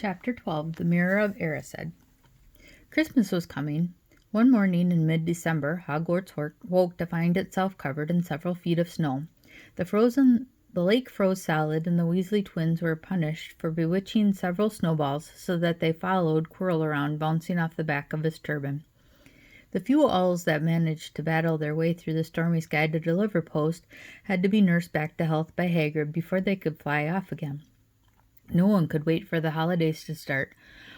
Chapter 12 The Mirror of Erised. Christmas was coming. One morning in mid-December, Hogwarts woke to find itself covered in several feet of snow. The lake froze solid, and the Weasley twins were punished for bewitching several snowballs so that they followed Quirrell around, bouncing off the back of his turban. The few owls that managed to battle their way through the stormy sky to deliver post had to be nursed back to health by Hagrid before they could fly off again. No one could wait for the holidays to start.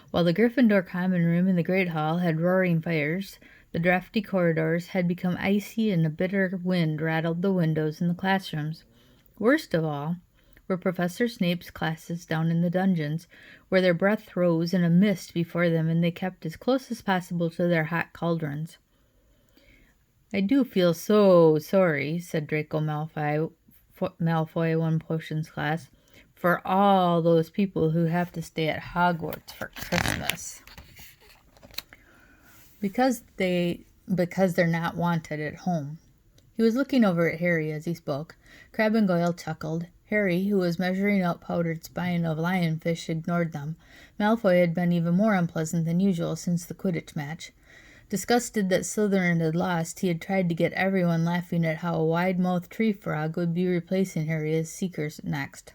While the Gryffindor common room in the Great Hall had roaring fires, the drafty corridors had become icy and a bitter wind rattled the windows in the classrooms. Worst of all were Professor Snape's classes down in the dungeons, where their breath rose in a mist before them and they kept as close as possible to their hot cauldrons. "I do feel so sorry," said Draco Malfoy one potions class, "for all those people who have to stay at Hogwarts for Christmas. Because they're not wanted at home." He was looking over at Harry as he spoke. Crabbe and Goyle chuckled. Harry, who was measuring out powdered spine of lionfish, ignored them. Malfoy had been even more unpleasant than usual since the Quidditch match. Disgusted that Slytherin had lost, he had tried to get everyone laughing at how a wide-mouthed tree frog would be replacing Harry as Seekers next.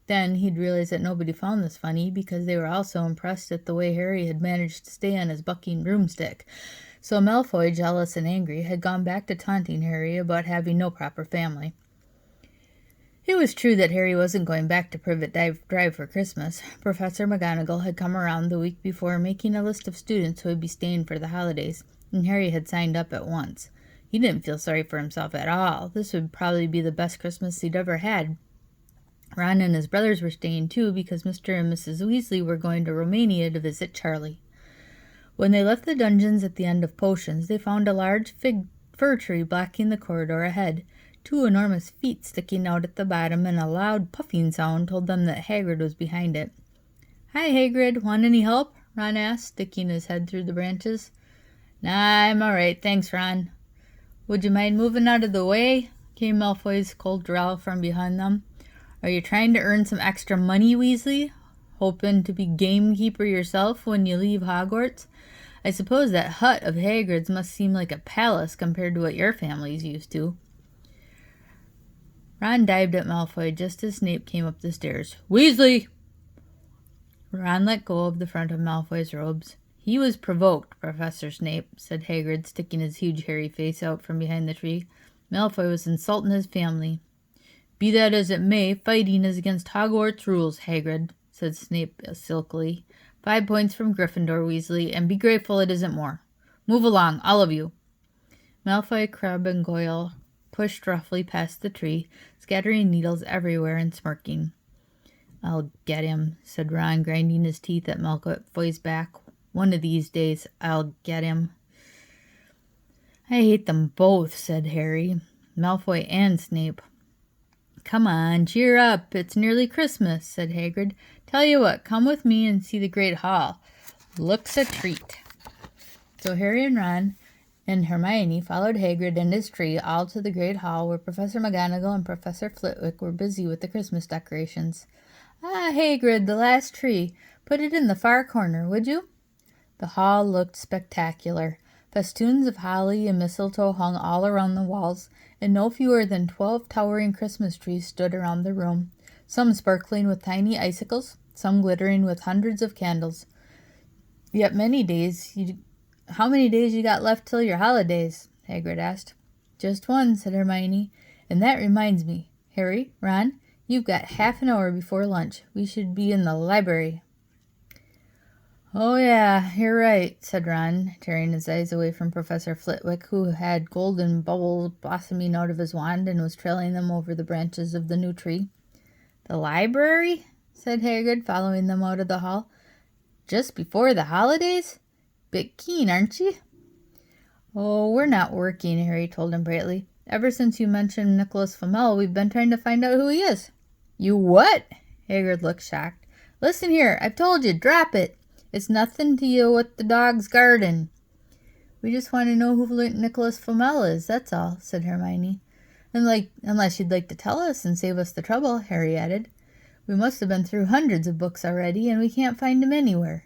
Then he'd realized that nobody found this funny because they were all so impressed at the way Harry had managed to stay on his bucking broomstick. So Malfoy, jealous and angry, had gone back to taunting Harry about having no proper family. It was true that Harry wasn't going back to Privet Drive for Christmas. Professor McGonagall had come around the week before making a list of students who would be staying for the holidays, and Harry had signed up at once. He didn't feel sorry for himself at all. This would probably be the best Christmas he'd ever had. Ron and his brothers were staying too because Mr. and Mrs. Weasley were going to Romania to visit Charlie. When they left the dungeons at the end of potions, they found a large fir tree blocking the corridor ahead. Two enormous feet sticking out at the bottom, and a loud puffing sound told them that Hagrid was behind it. "Hi, Hagrid. Want any help?" Ron asked, sticking his head through the branches. "Nah, I'm all right. Thanks, Ron." "Would you mind moving out of the way?" came Malfoy's cold drawl from behind them. "Are you trying to earn some extra money, Weasley? Hoping to be gamekeeper yourself when you leave Hogwarts? I suppose that hut of Hagrid's must seem like a palace compared to what your family's used to." Ron dived at Malfoy just as Snape came up the stairs. "Weasley!" Ron let go of the front of Malfoy's robes. "He was provoked, Professor Snape," said Hagrid, sticking his huge hairy face out from behind the tree. "Malfoy was insulting his family." "Be that as it may, fighting is against Hogwarts rules, Hagrid," said Snape silkily. 5 points from Gryffindor, Weasley, and be grateful it isn't more. Move along, all of you." Malfoy, Crabbe, and Goyle pushed roughly past the tree, scattering needles everywhere and smirking. "I'll get him," said Ron, grinding his teeth at Malfoy's back. "One of these days, I'll get him." "I hate them both," said Harry. "Malfoy and Snape." "Come on, cheer up. It's nearly Christmas," said Hagrid. "Tell you what, come with me and see the Great Hall. Looks a treat." So Harry and Ron and Hermione followed Hagrid and his tree all to the Great Hall, where Professor McGonagall and Professor Flitwick were busy with the Christmas decorations. "Ah, Hagrid, the last tree. Put it in the far corner, would you?" The hall looked spectacular. Festoons of holly and mistletoe hung all around the walls, and no fewer than 12 towering Christmas trees stood around the room, some sparkling with tiny icicles, some glittering with hundreds of candles. "Yet how many days you got left till your holidays?" Hagrid asked. "Just one," said Hermione. "And that reminds me. Harry, Ron, you've got half an hour before lunch. We should be in the library." "Oh, yeah, you're right," said Ron, tearing his eyes away from Professor Flitwick, who had golden bubbles blossoming out of his wand and was trailing them over the branches of the new tree. "The library?" said Hagrid, following them out of the hall. "Just before the holidays? Bit keen, aren't you?" "Oh, we're not working," Harry told him brightly. "Ever since you mentioned Nicholas Flamel, we've been trying to find out who he is." "You what?" Hagrid looked shocked. "Listen here, I've told you, drop it. It's nothing to you with the dog's garden." "We just want to know who Nicholas Flamel is, that's all," said Hermione. "Unless you'd like to tell us and save us the trouble," Harry added. We must have been through hundreds of books already, and we can't find him anywhere.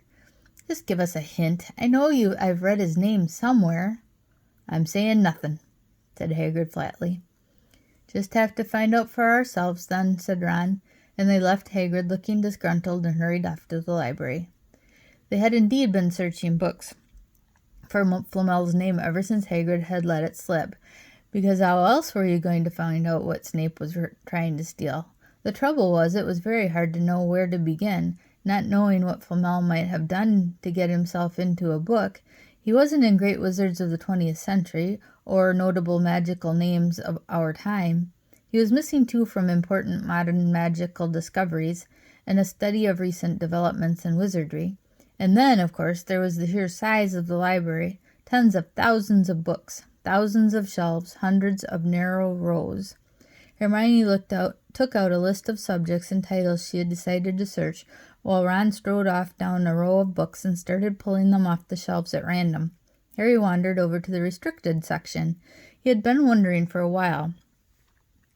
Just give us a hint. I know I've read his name somewhere." "I'm saying nothing," said Hagrid flatly. "Just have to find out for ourselves, then," said Ron, and they left Hagrid looking disgruntled and hurried off to the library. They had indeed been searching books for Flamel's name ever since Hagrid had let it slip, because how else were you going to find out what Snape was trying to steal? The trouble was, it was very hard to know where to begin, not knowing what Flamel might have done to get himself into a book. He wasn't in Great Wizards of the 20th Century, or notable magical names of our time. He was missing too from important modern magical discoveries and a study of recent developments in wizardry. And then, of course, there was the sheer size of the library, tens of thousands of books, thousands of shelves, hundreds of narrow rows. Hermione took out a list of subjects and titles she had decided to search, while Ron strode off down a row of books and started pulling them off the shelves at random. Harry wandered over to the restricted section. He had been wondering for a while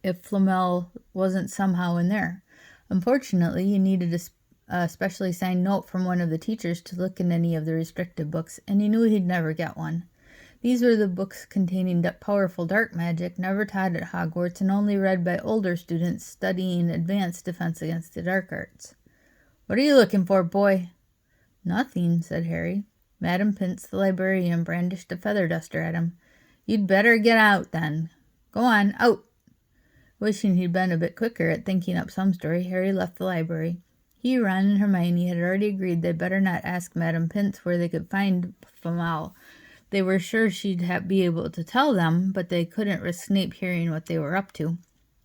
if Flamel wasn't somehow in there. Unfortunately, he needed a specially signed note from one of the teachers to look in any of the restricted books, and he knew he'd never get one. These were the books containing powerful dark magic, never taught at Hogwarts and only read by older students studying advanced defense against the dark arts. "What are you looking for, boy?" "Nothing," said Harry. Madam Pince, the librarian, brandished a feather duster at him. "You'd better get out, then. Go on, out." Wishing he'd been a bit quicker at thinking up some story, Harry left the library. He, Ron, and Hermione had already agreed they'd better not ask Madam Pince where they could find Flamel. They were sure she'd be able to tell them, but they couldn't risk Snape hearing what they were up to.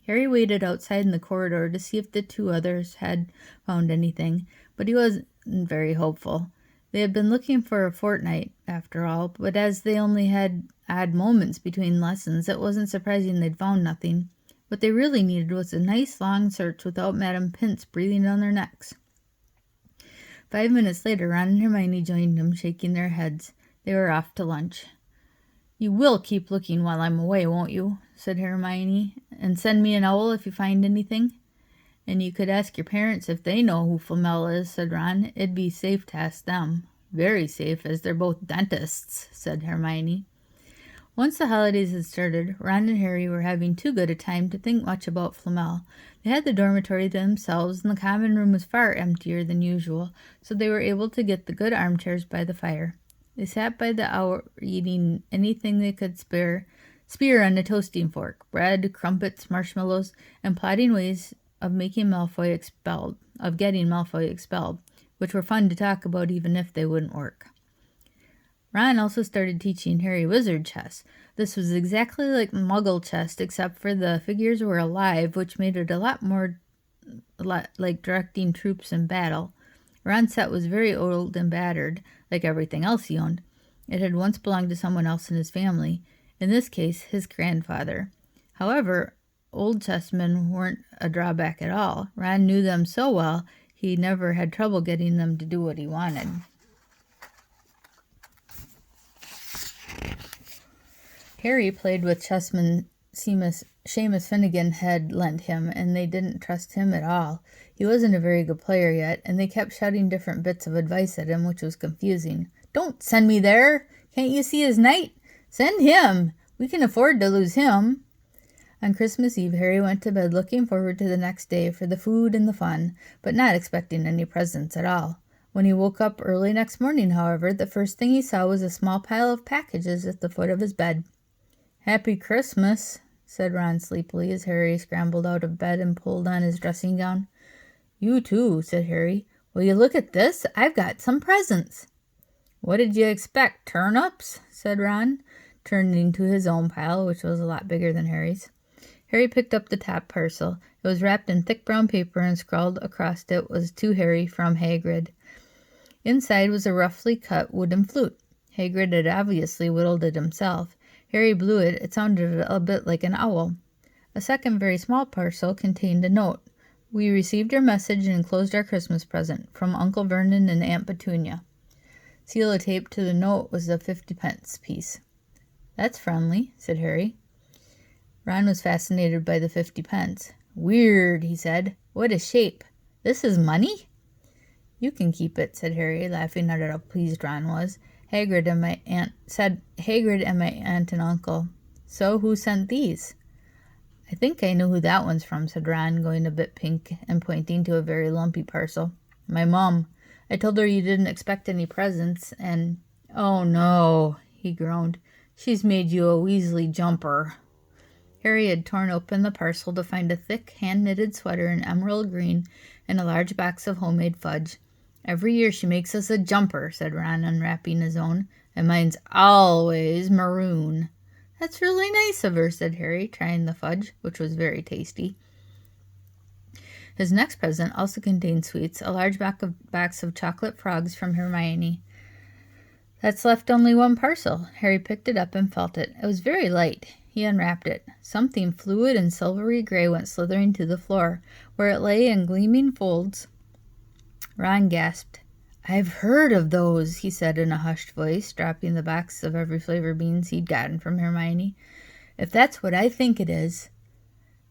Harry waited outside in the corridor to see if the two others had found anything, but he wasn't very hopeful. They had been looking for a fortnight, after all, but as they only had odd moments between lessons, it wasn't surprising they'd found nothing. What they really needed was a nice long search without Madam Pince breathing down their necks. 5 minutes later, Ron and Hermione joined them, shaking their heads. They were off to lunch. "You will keep looking while I'm away, won't you?" said Hermione. "And send me an owl if you find anything?" "And you could ask your parents if they know who Flamel is," said Ron. "It'd be safe to ask them." "Very safe, as they're both dentists," said Hermione. Once the holidays had started, Ron and Harry were having too good a time to think much about Flamel. They had the dormitory to themselves, and the common room was far emptier than usual, so they were able to get the good armchairs by the fire. They sat by the hour eating anything they could spear on a toasting fork, bread, crumpets, marshmallows, and plotting ways of getting Malfoy expelled, which were fun to talk about even if they wouldn't work. Ron also started teaching Harry wizard chess. This was exactly like Muggle chess, except for the figures were alive, which made it a lot more like directing troops in battle. Ron's set was very old and battered, like everything else he owned. It had once belonged to someone else in his family, in this case, his grandfather. However, old chessmen weren't a drawback at all. Ron knew them so well, he never had trouble getting them to do what he wanted. Harry played with chessmen Seamus Finnegan had lent him, and they didn't trust him at all. He wasn't a very good player yet, and they kept shouting different bits of advice at him, which was confusing. "Don't send me there! Can't you see his knight? Send him! We can afford to lose him." On Christmas Eve, Harry went to bed looking forward to the next day for the food and the fun, but not expecting any presents at all. When he woke up early next morning, however, the first thing he saw was a small pile of packages at the foot of his bed. "Happy Christmas," said Ron sleepily as Harry scrambled out of bed and pulled on his dressing gown. "You too," said Harry. "Will you look at this? I've got some presents." "What did you expect, turnips?" said Ron, turning to his own pile, which was a lot bigger than Harry's. Harry picked up the top parcel. It was wrapped in thick brown paper, and scrawled across it was "To Harry from Hagrid." Inside was a roughly cut wooden flute. Hagrid had obviously whittled it himself. Harry blew it. It sounded a bit like an owl. A second very small parcel contained a note. "We received your message and enclosed our Christmas present from Uncle Vernon and Aunt Petunia." Seal-taped to the note was a 50-pence piece. "That's friendly," said Harry. Ron was fascinated by the 50 pence. "Weird," he said. "What a shape." This is money? You can keep it, said Harry, laughing at how pleased Ron was. Hagrid and my aunt and uncle. So who sent these? I think I know who that one's from, said Ron, going a bit pink and pointing to a very lumpy parcel. My mom. I told her you didn't expect any presents, and... Oh, no, he groaned. She's made you a Weasley jumper. Harry had torn open the parcel to find a thick, hand-knitted sweater in emerald green and a large box of homemade fudge. Every year she makes us a jumper, said Ron, unwrapping his own, and mine's always maroon. That's really nice of her, said Harry, trying the fudge, which was very tasty. His next present also contained sweets, a large box of chocolate frogs from Hermione. That's left only one parcel. Harry picked it up and felt it. It was very light. He unwrapped it. Something fluid and silvery gray went slithering to the floor, where it lay in gleaming folds. Ron gasped. I've heard of those, he said in a hushed voice, dropping the box of every flavor beans he'd gotten from Hermione. If that's what I think it is,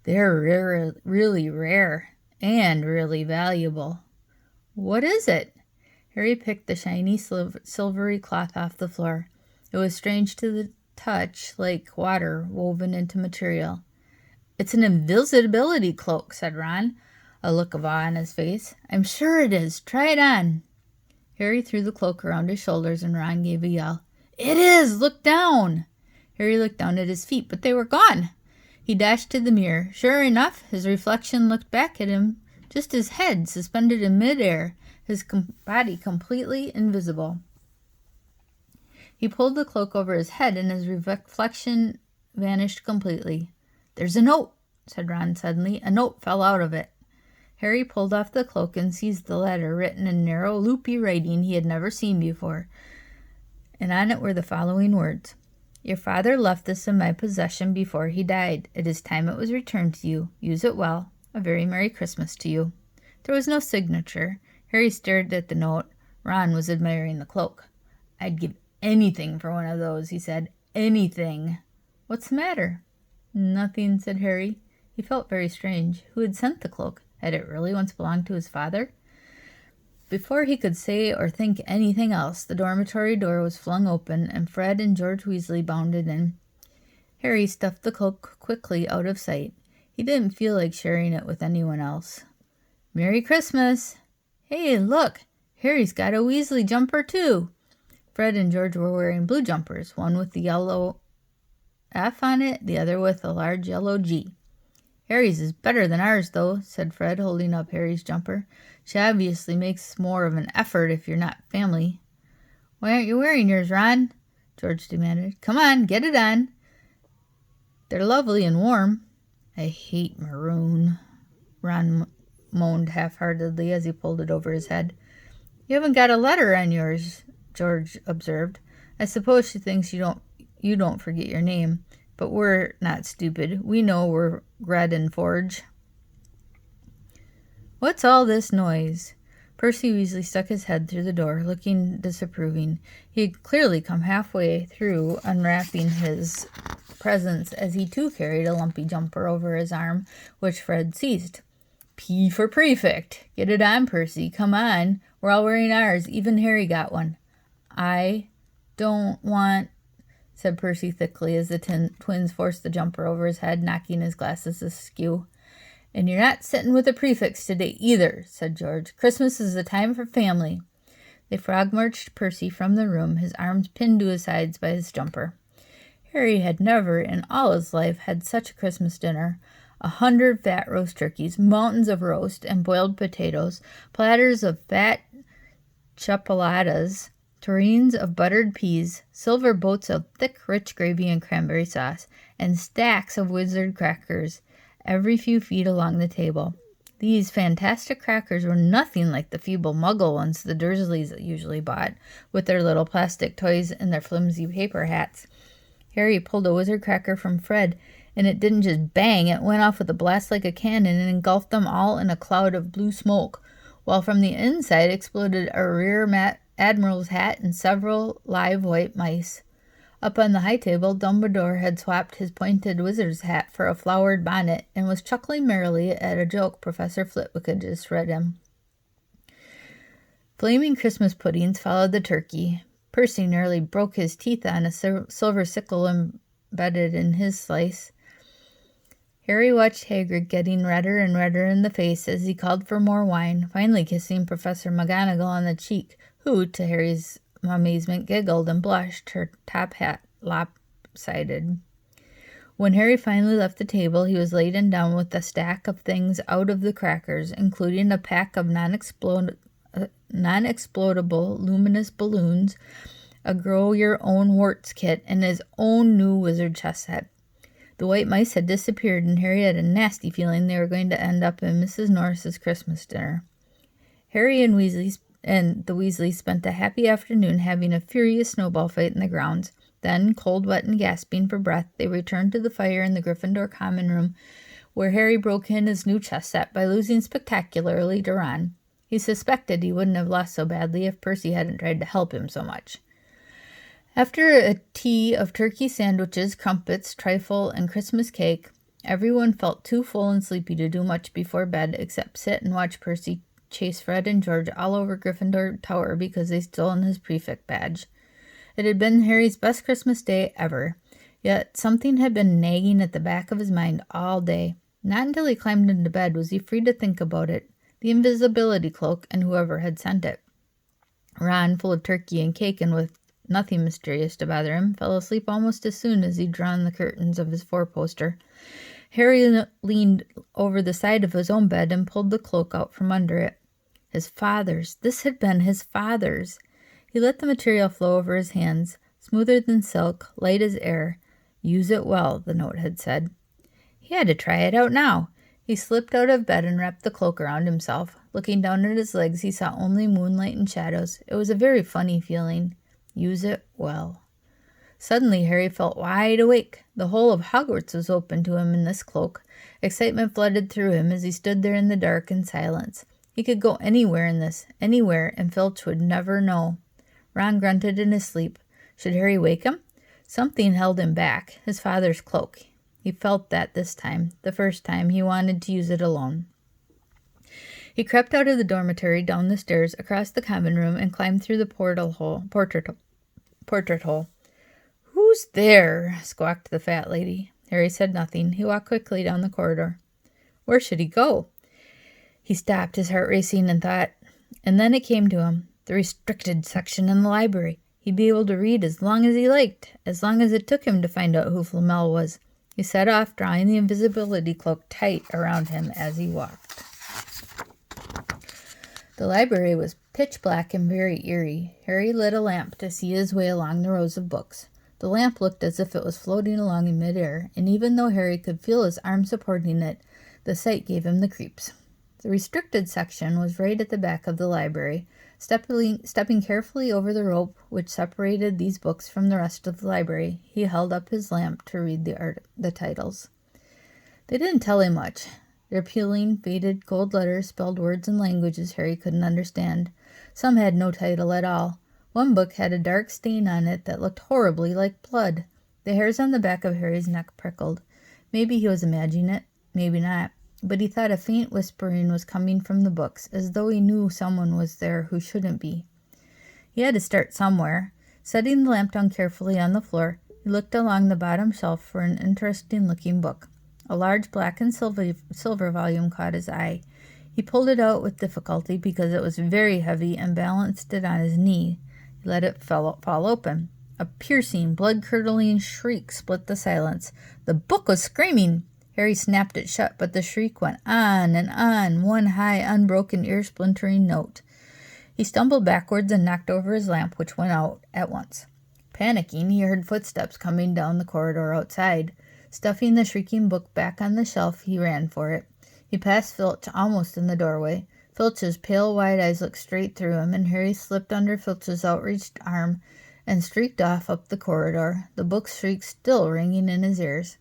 they're really rare and really valuable. What is it? Harry picked the shiny silvery cloth off the floor. It was strange to the touch, like water woven into material. It's an invisibility cloak, said Ron, a look of awe on his face. I'm sure it is. Try it on. Harry threw the cloak around his shoulders, and Ron gave a yell. It is! Look down! Harry looked down at his feet, but they were gone. He dashed to the mirror. Sure enough, his reflection looked back at him, just his head suspended in midair, his body completely invisible. He pulled the cloak over his head, and his reflection vanished completely. There's a note, said Ron suddenly. A note fell out of it. Harry pulled off the cloak and seized the letter, written in narrow, loopy writing he had never seen before, and on it were the following words. Your father left this in my possession before he died. It is time it was returned to you. Use it well. A very Merry Christmas to you. There was no signature. Harry stared at the note. Ron was admiring the cloak. I'd give anything for one of those, he said. Anything. What's the matter? Nothing, said Harry. He felt very strange. Who had sent the cloak? Had it really once belonged to his father? Before he could say or think anything else, the dormitory door was flung open, and Fred and George Weasley bounded in. Harry stuffed the cloak quickly out of sight. He didn't feel like sharing it with anyone else. Merry Christmas! Hey, look! Harry's got a Weasley jumper, too! Fred and George were wearing blue jumpers, one with the yellow F on it, the other with a large yellow G. Harry's is better than ours, though, said Fred, holding up Harry's jumper. She obviously makes more of an effort if you're not family. Why aren't you wearing yours, Ron? George demanded. Come on, get it on. They're lovely and warm. I hate maroon, Ron moaned half-heartedly as he pulled it over his head. You haven't got a letter on yours, George observed. I suppose she thinks you don't forget your name, but we're not stupid. We know we're Gred and Forge. What's all this noise? Percy Weasley stuck his head through the door, looking disapproving. He had clearly come halfway through unwrapping his presents as he too carried a lumpy jumper over his arm, which Fred seized. P for prefect. Get it on, Percy. Come on. We're all wearing ours. Even Harry got one. I don't want, said Percy thickly as the twins forced the jumper over his head, knocking his glasses askew. And you're not sitting with the prefects today either, said George. Christmas is a time for family. They frog-marched Percy from the room, his arms pinned to his sides by his jumper. Harry had never in all his life had such a Christmas dinner. 100 fat roast turkeys, mountains of roast and boiled potatoes, platters of fat chapeladas, tureens of buttered peas, silver boats of thick, rich gravy and cranberry sauce, and stacks of wizard crackers every few feet along the table. These fantastic crackers were nothing like the feeble muggle ones the Dursleys usually bought, with their little plastic toys and their flimsy paper hats. Harry pulled a wizard cracker from Fred, and it didn't just bang, it went off with a blast like a cannon and engulfed them all in a cloud of blue smoke, while from the inside exploded a rear admiral's hat and several live white mice. Up on the high table, Dumbledore had swapped his pointed wizard's hat for a flowered bonnet and was chuckling merrily at a joke Professor Flitwick had just read him. Flaming Christmas puddings followed the turkey. Percy nearly broke his teeth on a silver sickle embedded in his slice. Harry watched Hagrid getting redder and redder in the face as he called for more wine, finally kissing Professor McGonagall on the cheek, who, to Harry's amazement, giggled and blushed, her top hat lopsided. When Harry finally left the table, he was laden down with a stack of things out of the crackers, including a pack of non-explodable luminous balloons, a grow-your-own warts kit, and his own new wizard chess set. The white mice had disappeared, and Harry had a nasty feeling they were going to end up in Mrs. Norris's Christmas dinner. Harry and the Weasleys spent a happy afternoon having a furious snowball fight in the grounds. Then, cold, wet, and gasping for breath, they returned to the fire in the Gryffindor common room, where Harry broke in his new chess set by losing spectacularly to Ron. He suspected he wouldn't have lost so badly if Percy hadn't tried to help him so much. After a tea of turkey sandwiches, crumpets, trifle, and Christmas cake, everyone felt too full and sleepy to do much before bed except sit and watch Percy chase Fred and George all over Gryffindor Tower because they'd stolen his prefect badge. It had been Harry's best Christmas day ever, yet something had been nagging at the back of his mind all day. Not until he climbed into bed was he free to think about it, the invisibility cloak, and whoever had sent it. Ron, full of turkey and cake and with nothing mysterious to bother him, fell asleep almost as soon as he'd drawn the curtains of his four-poster. Harry leaned over the side of his own bed and pulled the cloak out from under it. His father's. This had been his father's. He let the material flow over his hands, smoother than silk, light as air. Use it well, the note had said. He had to try it out now. He slipped out of bed and wrapped the cloak around himself. Looking down at his legs, he saw only moonlight and shadows. It was a very funny feeling. Use it well. Suddenly, Harry felt wide awake. The whole of Hogwarts was open to him in this cloak. Excitement flooded through him as he stood there in the dark and silence. He could go anywhere in this, anywhere, and Filch would never know. Ron grunted in his sleep. Should Harry wake him? Something held him back, his father's cloak. He felt that this time, the first time, he wanted to use it alone. He crept out of the dormitory, down the stairs, across the common room, and climbed through the portrait hole. Who's there? Squawked the fat lady. Harry said nothing. He walked quickly down the corridor. Where should he go? He stopped, his heart racing, and thought. And then it came to him. The restricted section in the library. He'd be able to read as long as he liked, as long as it took him to find out who Flamel was. He set off, drawing the invisibility cloak tight around him as he walked. The library was pitch black and very eerie. Harry lit a lamp to see his way along the rows of books. The lamp looked as if it was floating along in midair, and even though Harry could feel his arm supporting it, the sight gave him the creeps. The restricted section was right at the back of the library. Stepping carefully over the rope which separated these books from the rest of the library, he held up his lamp to read the titles. They didn't tell him much. Their peeling, faded gold letters spelled words in languages Harry couldn't understand. Some had no title at all. One book had a dark stain on it that looked horribly like blood. The hairs on the back of Harry's neck prickled. Maybe he was imagining it, maybe not. But he thought a faint whispering was coming from the books, as though he knew someone was there who shouldn't be. He had to start somewhere. Setting the lamp down carefully on the floor, he looked along the bottom shelf for an interesting-looking book. A large black and silver volume caught his eye. He pulled it out with difficulty because it was very heavy and balanced it on his knee. He let it fall open. A piercing, blood-curdling shriek split the silence. The book was screaming! Harry snapped it shut, but the shriek went on and on, one high, unbroken, ear-splintering note. He stumbled backwards and knocked over his lamp, which went out at once. Panicking, he heard footsteps coming down the corridor outside. Stuffing the shrieking book back on the shelf, he ran for it. He passed Filch almost in the doorway. Filch's pale, wide eyes looked straight through him, and Harry slipped under Filch's outreached arm and streaked off up the corridor, the book's shriek still ringing in his ears.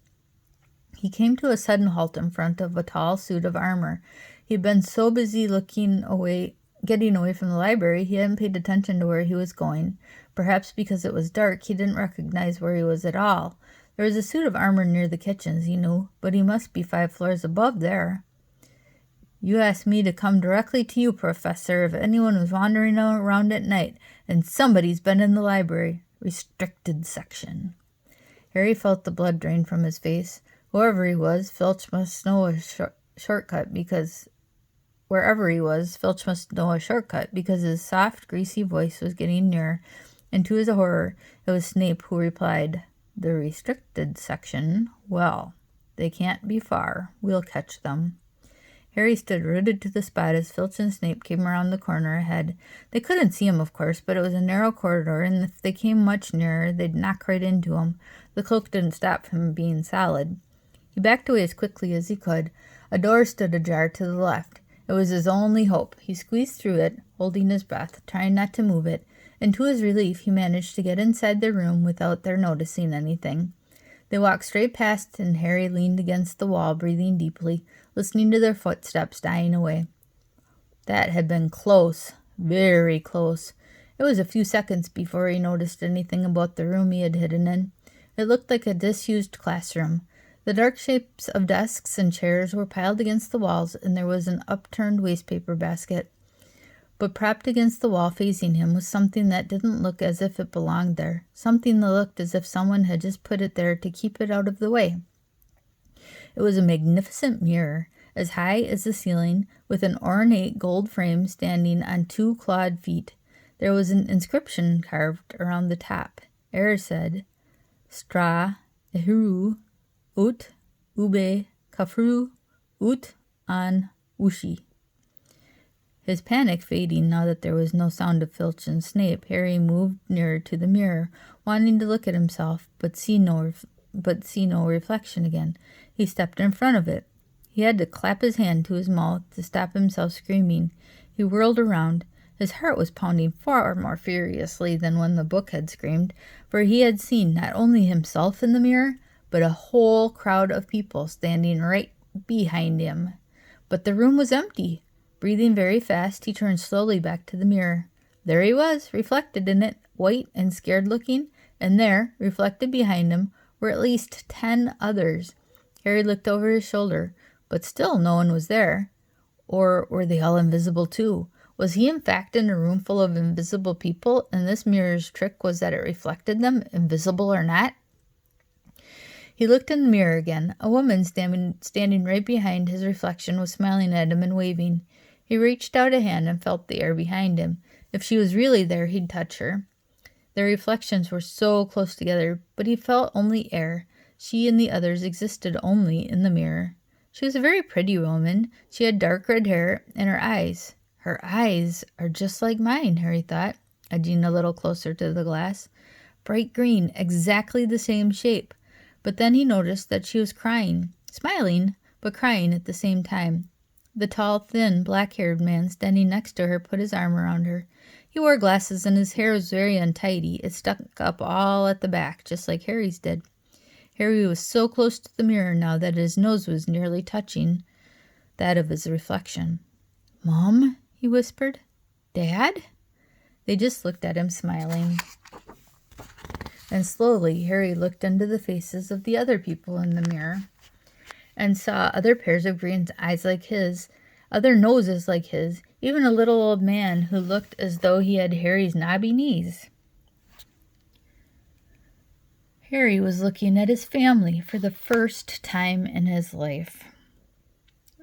He came to a sudden halt in front of a tall suit of armor. He'd been so busy looking away getting away from the library, he hadn't paid attention to where he was going. Perhaps because it was dark, he didn't recognize where he was at all. There was a suit of armor near the kitchens, he knew, but he must be 5 floors above there. You asked me to come directly to you, Professor, if anyone was wandering around at night, and somebody's been in the library. Restricted section. Harry felt the blood drain from his face. Whoever he was, Filch must know a shortcut because... Wherever he was, Filch must know a shortcut because his soft, greasy voice was getting nearer, and to his horror, it was Snape who replied, "The restricted section? Well, they can't be far. We'll catch them." Harry stood rooted to the spot as Filch and Snape came around the corner ahead. They couldn't see him, of course, but it was a narrow corridor, and if they came much nearer, they'd knock right into him. The cloak didn't stop him being solid. He backed away as quickly as he could. A door stood ajar to the left. It was his only hope. He squeezed through it, holding his breath, trying not to move it, and to his relief he managed to get inside the room without their noticing anything. They walked straight past, and Harry leaned against the wall, breathing deeply, listening to their footsteps dying away. That had been close, very close. It was a few seconds before he noticed anything about the room he had hidden in. It looked like a disused classroom. The dark shapes of desks and chairs were piled against the walls, and there was an upturned wastepaper basket. But propped against the wall facing him was something that didn't look as if it belonged there, something that looked as if someone had just put it there to keep it out of the way. It was a magnificent mirror, as high as the ceiling, with an ornate gold frame standing on 2 clawed feet. There was an inscription carved around the top. It said, "Stra Ehuru Ut Ube Kafru Ut An Ushi." His panic fading now that there was no sound of Filch and Snape, Harry moved nearer to the mirror, wanting to look at himself, but see no reflection again. He stepped in front of it. He had to clap his hand to his mouth to stop himself screaming. He whirled around. His heart was pounding far more furiously than when the book had screamed, for he had seen not only himself in the mirror, but a whole crowd of people standing right behind him. But the room was empty. Breathing very fast, he turned slowly back to the mirror. There he was, reflected in it, white and scared-looking, and there, reflected behind him, were at least 10 others. Harry looked over his shoulder, but still no one was there. Or were they all invisible too? Was he in fact in a room full of invisible people, and this mirror's trick was that it reflected them, invisible or not? He looked in the mirror again. A woman standing right behind his reflection was smiling at him and waving. He reached out a hand and felt the air behind him. If she was really there, he'd touch her. Their reflections were so close together, but he felt only air. She and the others existed only in the mirror. She was a very pretty woman. She had dark red hair, and her eyes. Her eyes are just like mine, Harry thought, edging a little closer to the glass. Bright green, exactly the same shape. But then he noticed that she was crying, smiling, but crying at the same time. The tall, thin, black-haired man standing next to her put his arm around her. He wore glasses, and his hair was very untidy. It stuck up all at the back, just like Harry's did. Harry was so close to the mirror now that his nose was nearly touching that of his reflection. "Mom?" he whispered. "Dad?" They just looked at him, smiling. And slowly, Harry looked into the faces of the other people in the mirror and saw other pairs of green eyes like his, other noses like his, even a little old man who looked as though he had Harry's knobby knees. Harry was looking at his family for the first time in his life.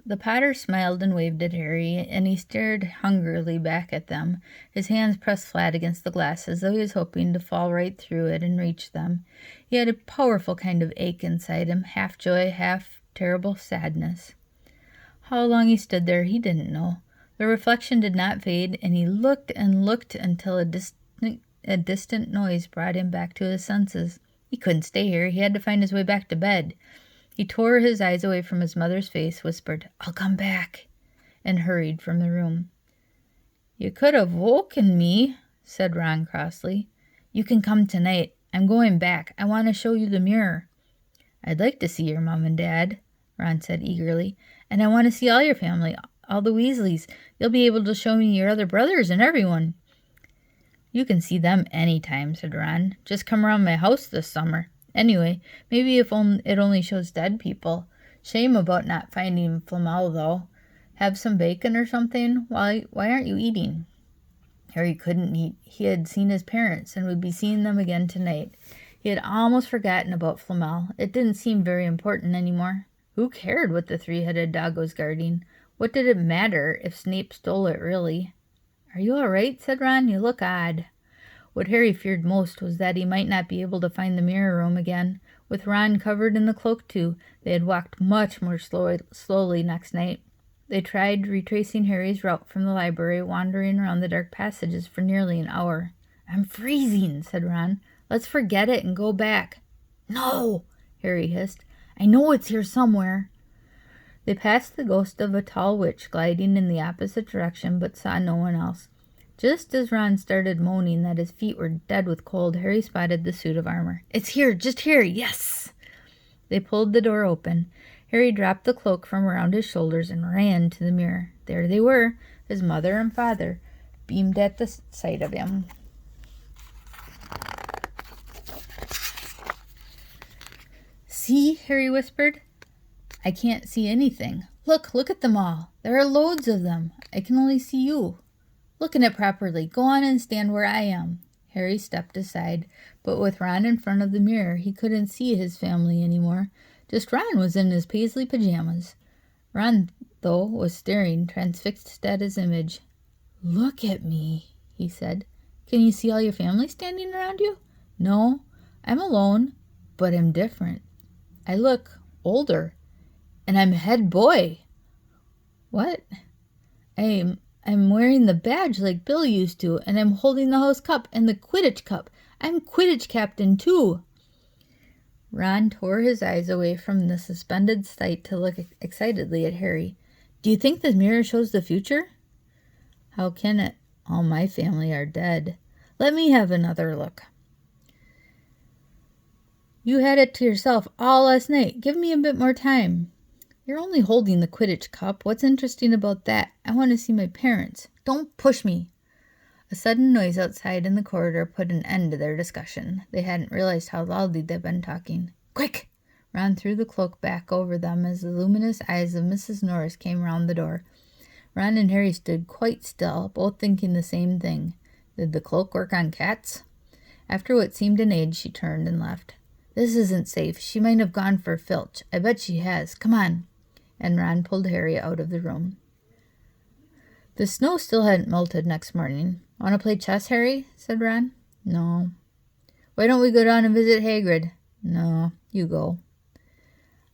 The Potter smiled and waved at Harry, and he stared hungrily back at them, his hands pressed flat against the glass as though he was hoping to fall right through it and reach them. He had a powerful kind of ache inside him, half joy, half terrible sadness. How long he stood there, he didn't know. The reflection did not fade, and he looked and looked until a distant noise brought him back to his senses. He couldn't stay here. He had to find his way back to bed. He tore his eyes away from his mother's face, whispered, "I'll come back," and hurried from the room. "You could have woken me," said Ron crossly. "You can come tonight. I'm going back. I want to show you the mirror." "I'd like to see your mom and dad," Ron said eagerly, "and I want to see all your family, all the Weasleys. You'll be able to show me your other brothers and everyone." "You can see them any time," said Ron. "Just come around my house this summer. Anyway, maybe if it only shows dead people. Shame about not finding Flamel, though. Have some bacon or something? Why aren't you eating?" Harry couldn't eat. He had seen his parents and would be seeing them again tonight. He had almost forgotten about Flamel. It didn't seem very important anymore. Who cared what the three-headed dog was guarding? What did it matter if Snape stole it, really? "Are you all right?" said Ron. "You look odd." What Harry feared most was that he might not be able to find the mirror room again. With Ron covered in the cloak, too, they had walked much more slowly next night. They tried retracing Harry's route from the library, wandering around the dark passages for nearly an hour. "I'm freezing," said Ron. "Let's forget it and go back." "No," Harry hissed. "I know it's here somewhere." They passed the ghost of a tall witch gliding in the opposite direction, but saw no one else. Just as Ron started moaning that his feet were dead with cold, Harry spotted the suit of armor. "It's here, just here, yes!" They pulled the door open. Harry dropped the cloak from around his shoulders and ran to the mirror. There they were, his mother and father, beamed at the sight of him. "See?" Harry whispered. "I can't see anything. Look at them all. There are loads of them. I can only see you. Look at it properly. Go on and stand where I am." Harry stepped aside, but with Ron in front of the mirror, he couldn't see his family anymore. Just Ron was in his paisley pajamas. Ron, though, was staring, transfixed at his image. "Look at me," he said. "Can you see all your family standing around you?" "No, I'm alone, but I'm different. I look older, and I'm head boy." "What?" I'm wearing the badge like Bill used to, and I'm holding the house cup and the Quidditch cup. I'm Quidditch captain, too." Ron tore his eyes away from the suspended sight to look excitedly at Harry. "Do you think the mirror shows the future?" "How can it? All my family are dead. Let me have another look." "You had it to yourself all last night. Give me a bit more time." "You're only holding the Quidditch cup. What's interesting about that? I want to see my parents." "Don't push me." A sudden noise outside in the corridor put an end to their discussion. They hadn't realized how loudly they'd been talking. "Quick!" Ron threw the cloak back over them as the luminous eyes of Mrs. Norris came round the door. Ron and Harry stood quite still, both thinking the same thing. Did the cloak work on cats? After what seemed an age, she turned and left. "This isn't safe. She might have gone for Filch. I bet she has. Come on." And Ron pulled Harry out of the room. The snow still hadn't melted next morning. "Want to play chess, Harry?" said Ron. "No." "Why don't we go down and visit Hagrid?" "No, you go."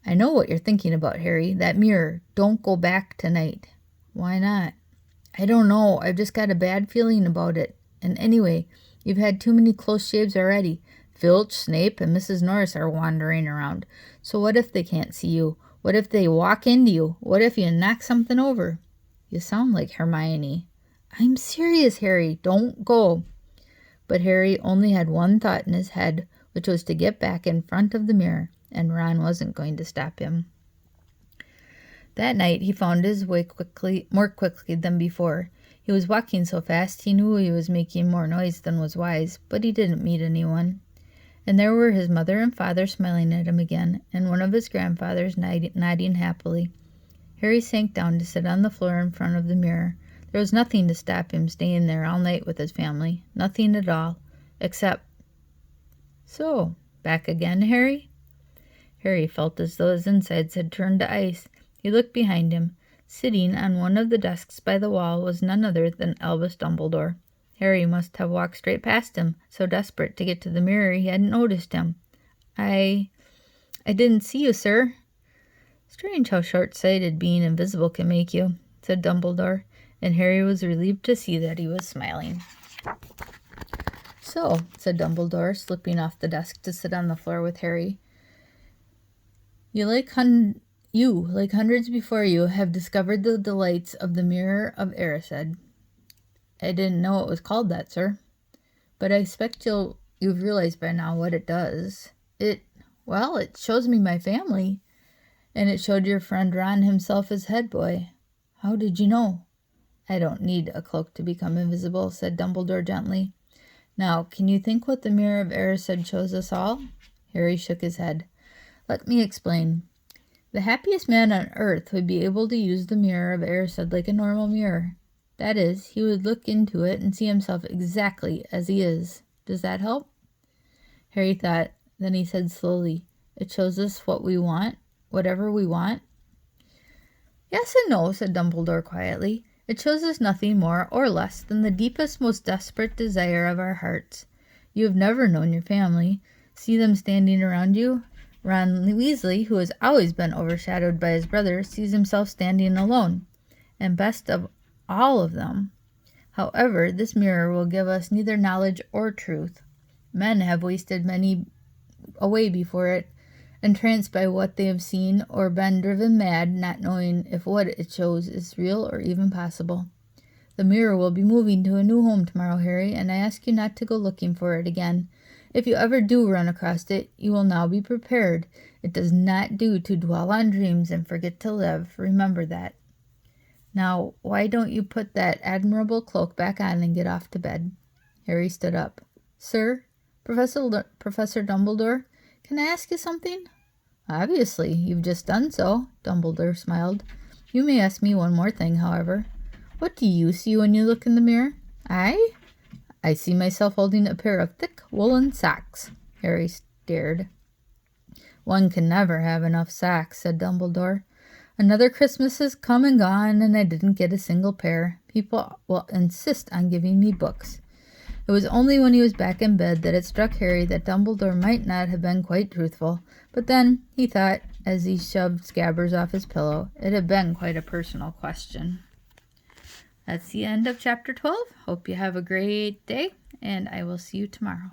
"I know what you're thinking about, Harry. That mirror. Don't go back tonight." "Why not?" "I don't know. I've just got a bad feeling about it. And anyway, you've had too many close shaves already. Filch, Snape, and Mrs. Norris are wandering around. So what if they can't see you? What if they walk into you? What if you knock something over?" "You sound like Hermione." "I'm serious, Harry. Don't go." But Harry only had one thought in his head, which was to get back in front of the mirror, and Ron wasn't going to stop him. That night he found his way more quickly than before. He was walking so fast he knew he was making more noise than was wise, but he didn't meet anyone. And there were his mother and father smiling at him again, and one of his grandfathers nodding happily. Harry sank down to sit on the floor in front of the mirror. There was nothing to stop him staying there all night with his family. Nothing at all, except... "So, back again, Harry?" Harry felt as though his insides had turned to ice. He looked behind him. Sitting on one of the desks by the wall was none other than Albus Dumbledore. Harry must have walked straight past him, so desperate to get to the mirror he hadn't noticed him. I didn't see you, sir." "Strange how short-sighted being invisible can make you," said Dumbledore, and Harry was relieved to see that he was smiling. "So," said Dumbledore, slipping off the desk to sit on the floor with Harry, You, like hundreds before you, have discovered the delights of the Mirror of Erised." "I didn't know it was called that, sir." "But I expect you've realized by now what it does. It shows me my family, and it showed your friend Ron himself as head boy." How did you know? I don't need a cloak to become invisible, said Dumbledore gently. Now, can you think what the Mirror of Erised shows us all? Harry shook his head. Let me explain. The happiest man on earth would be able to use the Mirror of Erised like a normal mirror. That is, he would look into it and see himself exactly as he is. Does that help? Harry thought. Then he said slowly, It shows us what we want, whatever we want. Yes and no, said Dumbledore quietly. It shows us nothing more or less than the deepest, most desperate desire of our hearts. You have never known your family. See them standing around you? Ron Weasley, who has always been overshadowed by his brother, sees himself standing alone. And best of all of them. However, this mirror will give us neither knowledge or truth. Men have wasted many away before it, entranced by what they have seen, or been driven mad, not knowing if what it shows is real or even possible. The mirror will be moving to a new home tomorrow, Harry, and I ask you not to go looking for it again. If you ever do run across it, you will now be prepared. It does not do to dwell on dreams and forget to live. Remember that. Now, why don't you put that admirable cloak back on and get off to bed? Harry stood up. Sir, Professor Dumbledore, can I ask you something? Obviously, you've just done so, Dumbledore smiled. You may ask me one more thing, however. What do you see when you look in the mirror? I see myself holding a pair of thick woolen socks. Harry stared. One can never have enough socks, said Dumbledore. Another Christmas has come and gone, and I didn't get a single pair. People will insist on giving me books. It was only when he was back in bed that it struck Harry that Dumbledore might not have been quite truthful. But then, he thought, as he shoved Scabbers off his pillow, it had been quite a personal question. That's the end of Chapter 12. Hope you have a great day, and I will see you tomorrow.